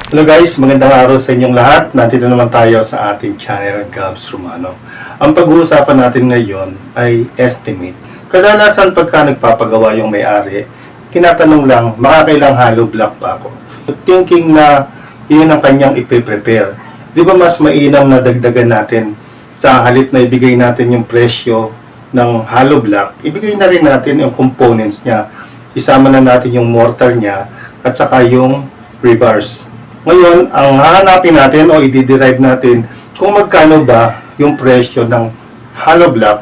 Hello guys, magandang araw sa inyong lahat. Nandito naman tayo sa ating channel, Gabs, Romano. Ang pag-uusapan natin ngayon ay estimate. Kadalasan pagka nagpapagawa yung may-ari, tinatanong lang, makakailang hollow block pa ako? Thinking na yun ang kanyang ipiprepare. Di ba mas mainam na dagdagan natin sa halip na ibigay natin yung presyo ng hollow block, ibigay na rin natin yung components niya. Isama na natin yung mortar niya at saka yung rebars. Ngayon, ang hahanapin natin o i-derive natin kung magkano ba yung presyo ng hollow block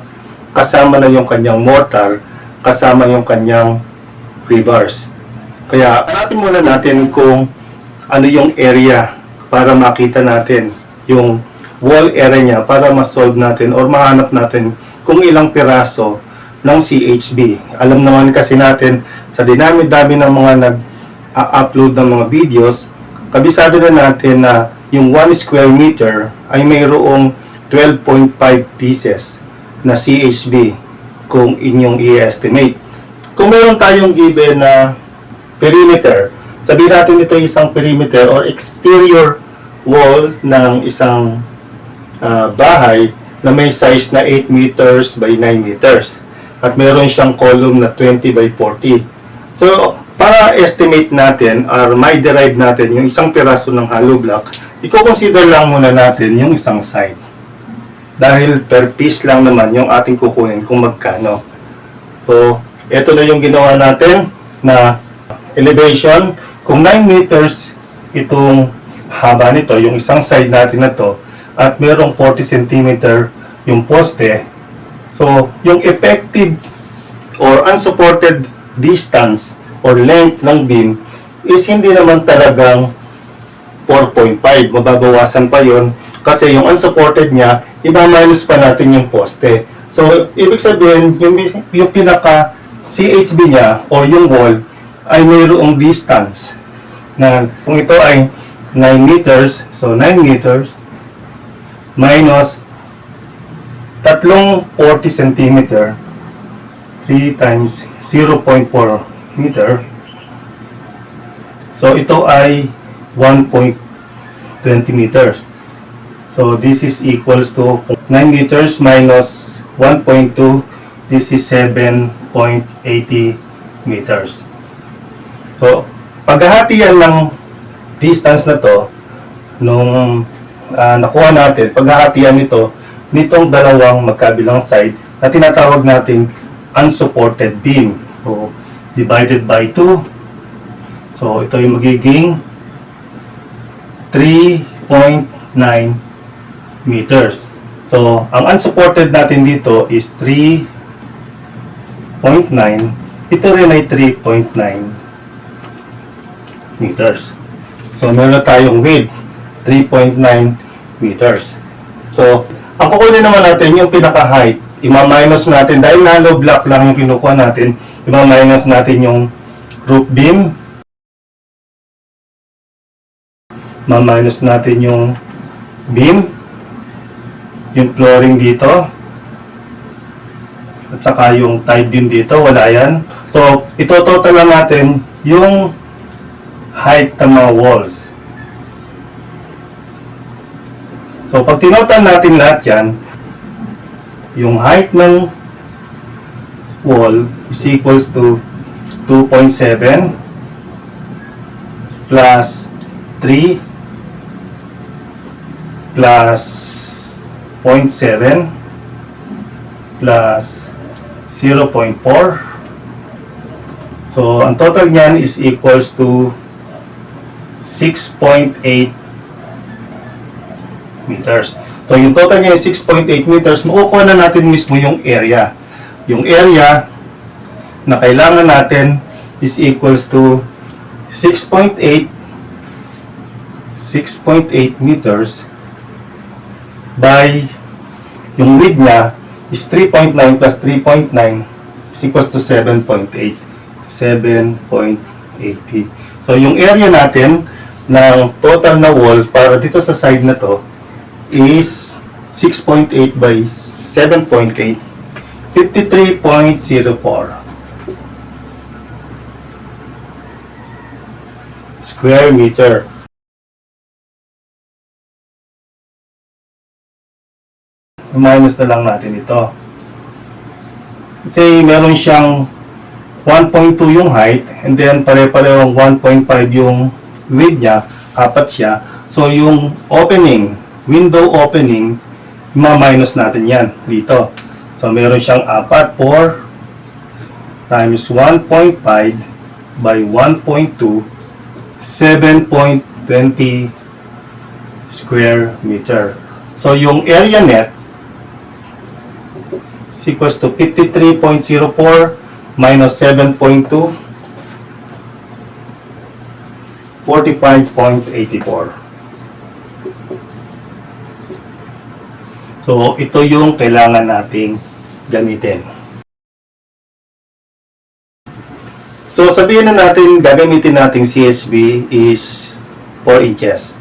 kasama na yung kanyang mortar, kasama yung kanyang rebars. Kaya, hanapin muna natin kung ano yung area para makita natin yung wall area niya para ma-solve natin or mahanap natin kung ilang piraso ng CHB. Alam naman kasi natin sa dinami-dami ng mga nag-upload ng mga videos, kabisado na natin na yung 1 square meter ay mayroong 12.5 pieces na CHB kung inyong i-estimate. Kung meron tayong given na perimeter, sabihin natin ito isang perimeter or exterior wall ng isang bahay na may size na 8 meters by 9 meters at meron siyang column na 20 by 40. So, para estimate natin or may derive natin yung isang piraso ng hollow block, i-consider lang muna natin yung isang side. Dahil per piece lang naman yung ating kukunin kung magkano. So, ito na yung ginawa natin na elevation. Kung 9 meters itong haba nito, yung isang side natin na to, at merong 40 cm yung poste, so, yung effective or unsupported distance or length ng beam is hindi naman talagang 4.5. Mababawasan pa yon kasi yung unsupported niya, iba-minus pa natin yung poste. So, ibig sabihin, yung pinaka CHB niya or yung wall ay mayroong distance na kung ito ay 9 meters, so 9 meters minus tatlong 40 cm 3 times 0.4 meter. So, ito ay 1.20 meters. So, this is equals to 9 meters minus 1.2. This is 7.80 meters. So, paghahatian ng distance na to, nung nakuha natin, paghahatian nito, nitong dalawang magkabilang side na tinatawag nating unsupported beam. So, divided by 2. So, ito yung magiging 3.9 meters. So, ang unsupported natin dito is 3.9. Ito rin ay 3.9 meters. So, meron tayong width, 3.9 meters. So, ang kukunin naman natin yung pinaka-height. Ima-minus natin, dahil hollow block lang yung kinukuha natin, ima-minus natin yung roof beam. Ma-minus natin yung beam. Yung flooring dito. At saka yung tie beam dito, wala yan. So, ito total lang natin yung height ng mga walls. So, pag tinotal natin lahat yan, yung height ng wall is equals to 2.7 plus 3 plus 0.7 plus 0.4. So, ang total niyan is equals to 6.8 meters. So, yung total niya is 6.8 meters. Makukuha na natin mismo yung area. Yung area na kailangan natin is equals to 6.8 meters by yung width niya is 3.9 plus 3.9 is equals to 7.8. 7.80. So, yung area natin ng total na wall para dito sa side na to is 6.8 by 7.8, 53.04 square meter. minus na lang natin ito. Say, meron siyang 1.2 yung height, and then pare-parehong 1.5 yung width niya, apat siya. So, yung opening, window opening, ma-minus natin yan dito. So, meron siyang apat, 4 times 1.5 by 1.2, 7.20 square meter. So, yung area net is equals to 53.04 minus 7.2, 45.84. So, ito yung kailangan nating gamitin. So, sabihin na natin, gagamitin nating CHB is 4 inches.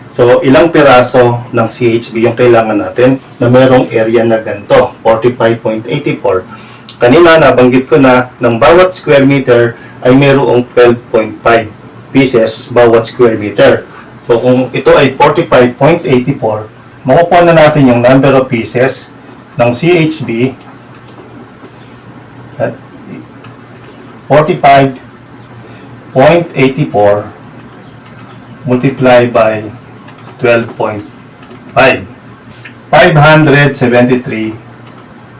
So, ilang piraso ng CHB yung kailangan natin na merong area na ganito, 45.84. Kanina, nabanggit ko na, ng bawat square meter ay merong 12.5 pieces bawat square meter. So, kung ito ay 45.84, makukuha na natin yung number of pieces ng CHB at 45.84 multiply by 12.5. 573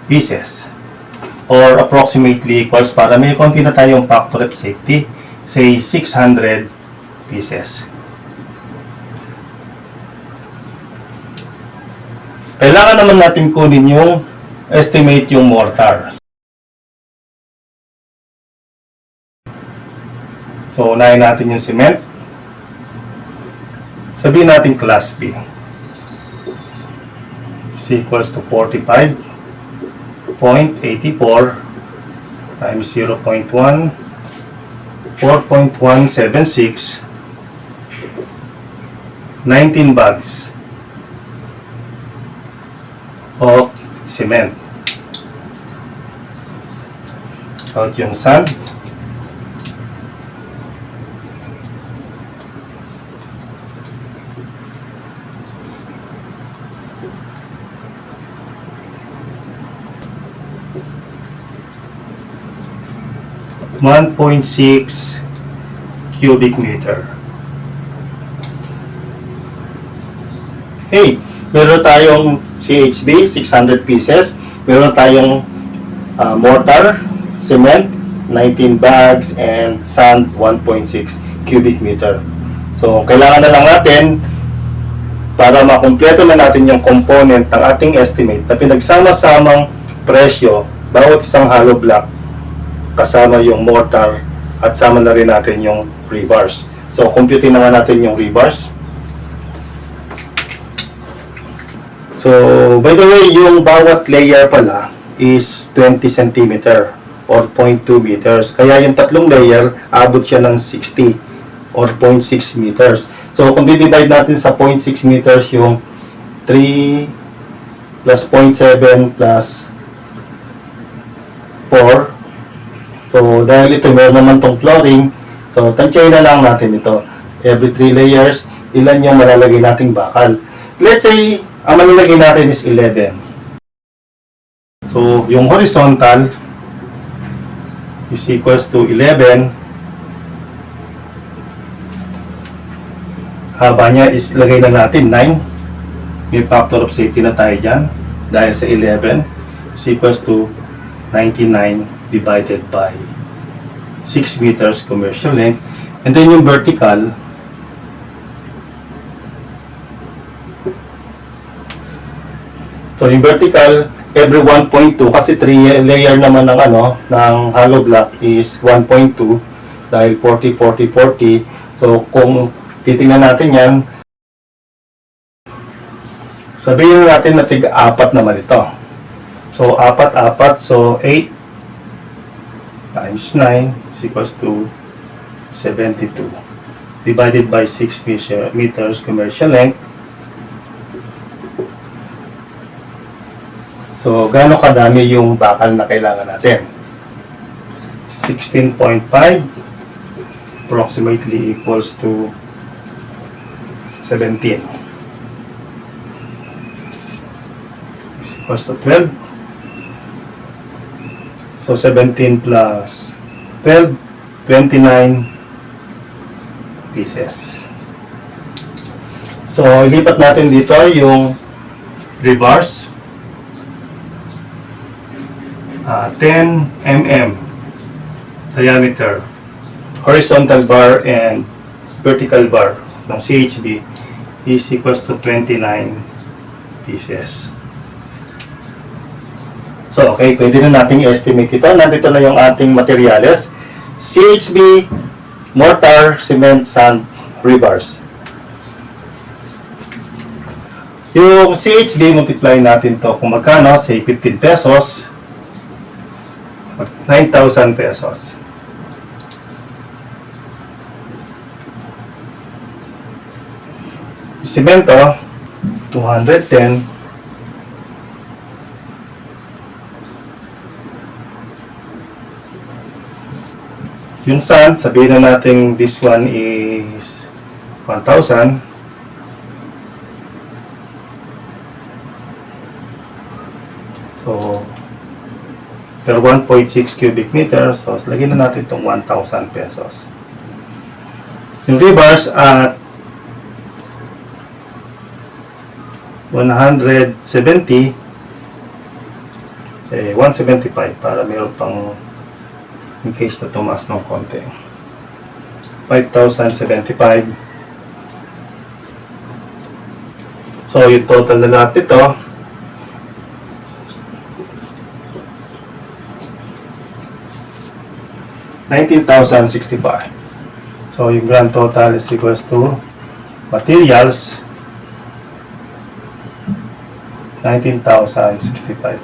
pieces or approximately equals, para may konti na tayong factor at safety, say 600 pieces. Kailangan naman natin kunin yung estimate yung mortar. So, unahin natin yung cement. Sabihin natin class B is equals to 45.84 times 0.1, 4.176, 19 bags of cement. Out yung sand. .6 cubic meter. Hey, meron tayong CHB 600 pieces, meron tayong mortar, cement 19 bags, and sand 1.6 cubic meter. So, kailangan na lang natin para makumpleto na natin yung component ng ating estimate na pinagsama-samang presyo bawat isang hollow block kasama yung mortar at sama na rin natin yung rebars. So, computing naman natin yung rebars. So, by the way, yung bawat layer pala is 20 cm or 0.2 meters. Kaya yung tatlong layer, abot siya ng 60 or 0.6 meters. So, kung di-divide natin sa 0.6 meters yung 3 plus 0.7 plus 4. So, dahil ito meron naman tong flooring, so, tansyahin na lang natin ito. Every 3 layers, ilan yung malalagay nating bakal. Let's say, ang malalagay natin is 11. So, yung horizontal is equals to 11. Haba niya is lagay na natin 9. May factor of safety na tayo dyan. Dahil sa 11 is equals to 99 divided by 6 meters commercial length. And then yung vertical, so yung vertical, every 1.2, kasi 3 layer naman ng ng hollow block is 1.2 dahil 40, 40, 40. So kung titingnan natin yan, sabihin natin na tig-4 naman ito. So 4, 4, so 8 times 9 is equals to 72 divided by 6 meters commercial length. So, gaano kadami yung bakal na kailangan natin? 16.5 approximately equals to 17 is equals to 12. So 17 plus 12, 29 pieces. So ilipat natin dito yung rebars. 10 mm diameter, horizontal bar and vertical bar ng CHB is equals to 29 pieces. So, okay, pwede na nating estimate ito. Nandito na yung ating materials. CHB, mortar, cement, sand, rebars. Yung CHB, multiply natin to kung magkano, say 15 pesos, 9,000 pesos. Simento, 210. Yung sand, sabihin na natin this one is 1,000. So, per 1.6 cubic meters, so lagyan na natin itong 1,000 pesos. Yung rebars at 170, 175 para mayroon pang in case na tumaas ng konti. 5,075. So yung total na lahat ito $19,065. So yung grand total is equals to materials 19,065.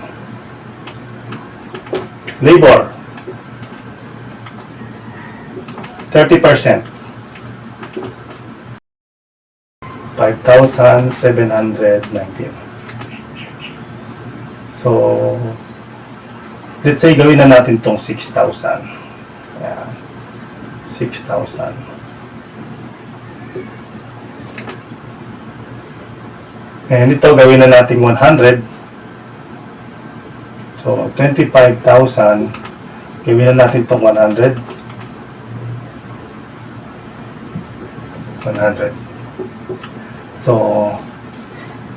Labor 30%, 5,719. So let's say gawin na natin tong 6,000. Ayan, 6,000. And ito gawin na natin 100. So 25,000. Gawin na natin itong 100. 100. So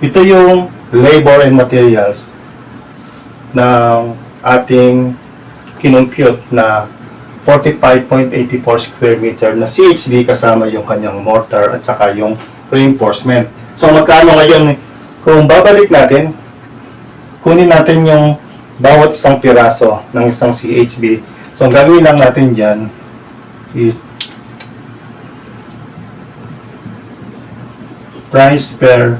ito yung labor and materials ng ating kinompute na 45.84 square meter na CHB kasama yung kanyang mortar at saka yung reinforcement. So magkano ngayon kung babalik natin, kunin natin yung bawat isang piraso ng isang CHB. So ang gagawin lang natin dyan is price per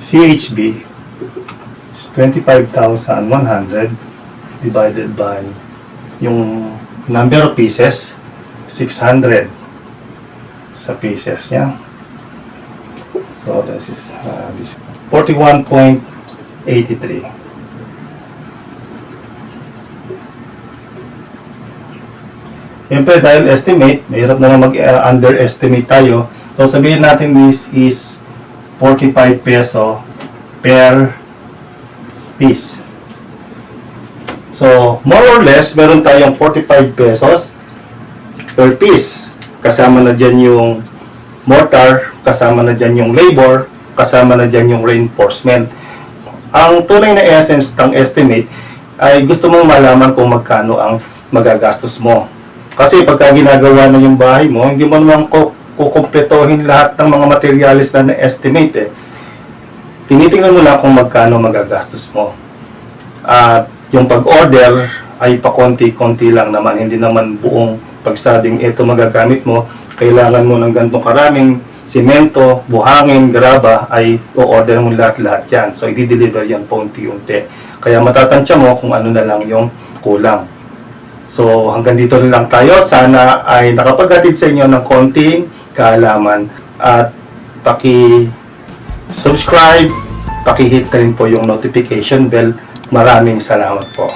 CHB is 25,100 divided by yung number of pieces, 600 sa pieces niya. So this is 41.83. Siyempre dahil estimate, mahirap na mag-underestimate tayo. So sabihin natin this is 45 peso per piece. So more or less, meron tayong 45 pesos per piece. Kasama na dyan yung mortar, kasama na dyan yung labor, kasama na dyan yung reinforcement. Ang tunay na essence ng estimate ay gusto mong malaman kung magkano ang magagastos mo. Kasi pagka ginagawa na yung bahay mo, hindi mo naman kukumpletohin lahat ng mga materials na na-estimate eh. Tinitingnan mo lang kung magkano magagastos mo. At yung pag-order ay pakonti-konti lang naman, hindi naman buong pagsabing ito magagamit mo, kailangan mo ng ganitong karaming simento, buhangin, graba, ay o-order mo lahat-lahat yan. So, i-deliver yan paunti-unti. Kaya matatansya mo kung ano na lang yung kulang. So, hanggang dito na lang tayo. Sana ay nakapaghatid sa inyo ng konting kaalaman. At paki-subscribe, paki-hit na rin po yung notification bell. Maraming salamat po.